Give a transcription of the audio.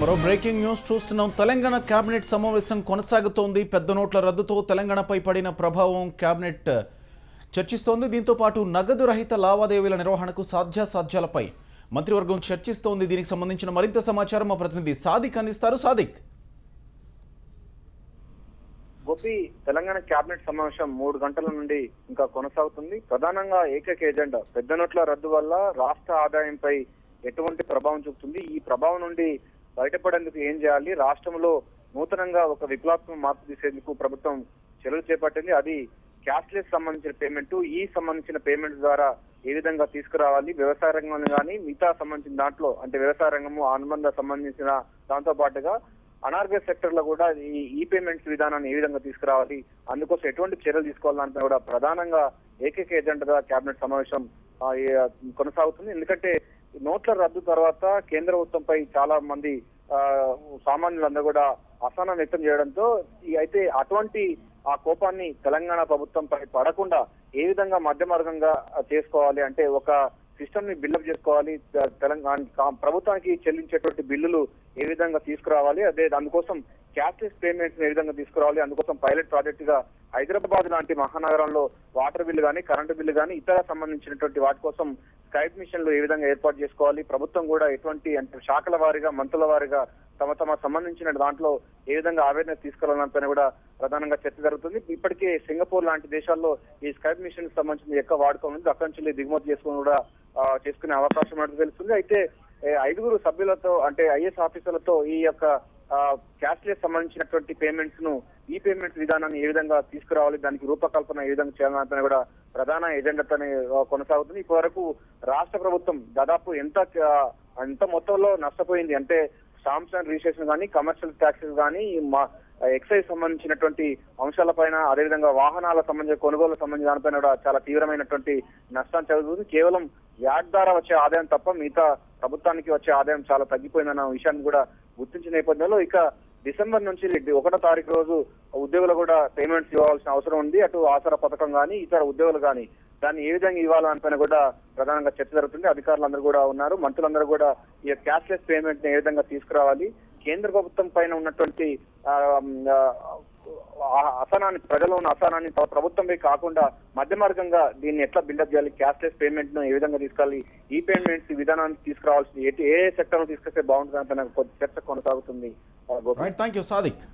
మరో breaking news చూస్తున్నాం. Telangana cabinet సమావేశం కొనసాగుతోంది. పెద్ద నోట్ల రద్దుతో తెలంగాణపై పడిన ప్రభావం కేబినెట్ చర్చిస్తోంది. దీంతో పాటు నగదు రహిత లావాదేవీల నిర్వహణకు సాధ్యాసాధ్యాలపై మంత్రివర్గం చర్చిస్తోంది. దీనికి సంబంధించిన మరింత సమాచారం మా ప్రతినిధి సాదిక్ అందిస్తారు. సాదిక్. గోపి, తెలంగాణ కేబినెట్ సమావేశం 3 గంటల నుండి ఇంకా కొనసాగుతుంది. ప్రధానంగా ఏకైక ఎజెండా పెద్ద నోట్ల రద్దు వల్ల రాష్ట్ర ఆదాయంపై ఎటువంటి ప్రభావం చూపుతుంది, ఈ ప్రభావం నుండి బయటపడేందుకు ఏం చేయాలి, రాష్ట్రంలో నూతనంగా ఒక విప్లవాత్మక మార్పు తీసేందుకు ప్రభుత్వం చర్యలు చేపట్టింది. అది క్యాష్లెస్ సంబంధించిన పేమెంట్, ఈ సంబంధించిన పేమెంట్ ద్వారా ఏ విధంగా తీసుకురావాలి, వ్యవసాయ రంగంలో కానీ మిగతా సంబంధించిన దాంట్లో అంటే వ్యవసాయ రంగము అనుబంధ సంబంధించిన దాంతో పాటుగా అనార్గస్ సెక్టర్ లో కూడా ఈ పేమెంట్స్ విధానాన్ని ఏ విధంగా తీసుకురావాలి, అందుకోసం ఎటువంటి చర్యలు తీసుకోవాలంటే కూడా ప్రధానంగా ఏకైక ఎజెండాగా కేబినెట్ సమావేశం కొనసాగుతుంది. ఎందుకంటే నోట్ల రద్దు తర్వాత కేంద్ర ప్రభుత్వంపై చాలా మంది సామాన్యులందరూ కూడా అసహనం వ్యక్తం చేయడంతో అయితే అటువంటి ఆ కోపాన్ని తెలంగాణ ప్రభుత్వంపై పడకుండా ఏ విధంగా మధ్య మార్గంగా చేసుకోవాలి అంటే ఒక సిస్టమ్ ని బిల్డప్ చేసుకోవాలి, తెలంగాణ ప్రభుత్వానికి చెల్లించేటువంటి బిల్లులు ఏ విధంగా తీసుకురావాలి, అదే అందుకోసం క్యాష్లెస్ పేమెంట్స్ ఏ విధంగా తీసుకురావాలి, అందుకోసం పైలట్ ప్రాజెక్ట్ గా హైదరాబాద్ లాంటి మహానగరంలో వాటర్ బిల్లు కానీ కరెంటు బిల్లు కానీ ఇతర సంబంధించినటువంటి వాటి కోసం స్కైప్ మిషన్లు ఏ విధంగా ఏర్పాటు చేసుకోవాలి, ప్రభుత్వం కూడా ఎటువంటి అంటే శాఖల వారీగా మంత్రుల వారీగా తమ సంబంధించిన దాంట్లో ఏ విధంగా అవేర్నెస్ తీసుకురావాలంటే కూడా ప్రధానంగా చర్చ జరుగుతుంది. ఇప్పటికే సింగపూర్ లాంటి దేశాల్లో ఈ స్కైప్ మిషన్ సంబంధించిన ఎక్కువ వాడకం ఉంది, అక్కడి నుంచి దిగుమతి చేసుకుని కూడా చేసుకునే అవకాశం అనేది తెలుస్తుంది. అయితే 5 సభ్యులతో అంటే ఐఏఎస్ ఆఫీసర్లతో ఈ యొక్క క్యాష్లెస్ సంబంధించినటువంటి పేమెంట్స్ ను ఈ పేమెంట్స్ విధానాన్ని ఏ విధంగా తీసుకురావాలి, దానికి రూపకల్పన ఏ విధంగా చేయాలంటే కూడా ప్రధాన ఎజెండాతోనే కొనసాగుతుంది. ఇప్పటి వరకు రాష్ట్ర ప్రభుత్వం దాదాపు ఎంత మొత్తంలో నష్టపోయింది అంటే స్టాంప్స్ అండ్ రిజిస్ట్రేషన్ కానీ కమర్షియల్ ట్యాక్సెస్ కానీ ఎక్సైజ్ సంబంధించినటువంటి అంశాలపైన అదేవిధంగా వాహనాల సంబంధించిన కొనుగోలు సంబంధించిన దానిపైన కూడా చాలా తీవ్రమైనటువంటి నష్టం జరుగుతుంది. కేవలం వ్యాట్ ద్వారా వచ్చే ఆదాయం తప్ప మిగతా ప్రభుత్వానికి వచ్చే ఆదాయం చాలా తగ్గిపోయిందన్న విషయాన్ని కూడా గుర్తించిన నేపథ్యంలో ఇక డిసెంబర్ నుంచి 1వ తారీఖు రోజు ఉద్యోగులు కూడా పేమెంట్స్ ఇవ్వాల్సిన అవసరం ఉంది. అటు ఆసరా పథకం కానీ ఇతర ఉద్యోగులు కానీ దాన్ని ఏ విధంగా ఇవ్వాలనిపైన కూడా ప్రధానంగా చర్చ జరుగుతుంది. అధికారులందరూ కూడా ఉన్నారు, మంత్రులందరూ కూడా ఈ క్యాష్లెస్ పేమెంట్ ని ఏ విధంగా తీసుకురావాలి, కేంద్ర ప్రభుత్వం పైన ఉన్నటువంటి అసహనాన్ని ప్రజలు ఉన్న అసహనాన్ని ప్రభుత్వంపై కాకుండా మధ్య మార్గంగా దీన్ని ఎట్లా బిల్డప్ చేయాలి, క్యాష్లెస్ పేమెంట్ ను ఏ విధంగా తీసుకోవాలి, ఈ పేమెంట్స్ విధానాన్ని తీసుకురావాల్సింది ఏ సెక్టర్ లో తీసుకొస్తే బాగుంటుంది అంటే చర్చ కొనసాగుతుంది. Thank you Sadiq.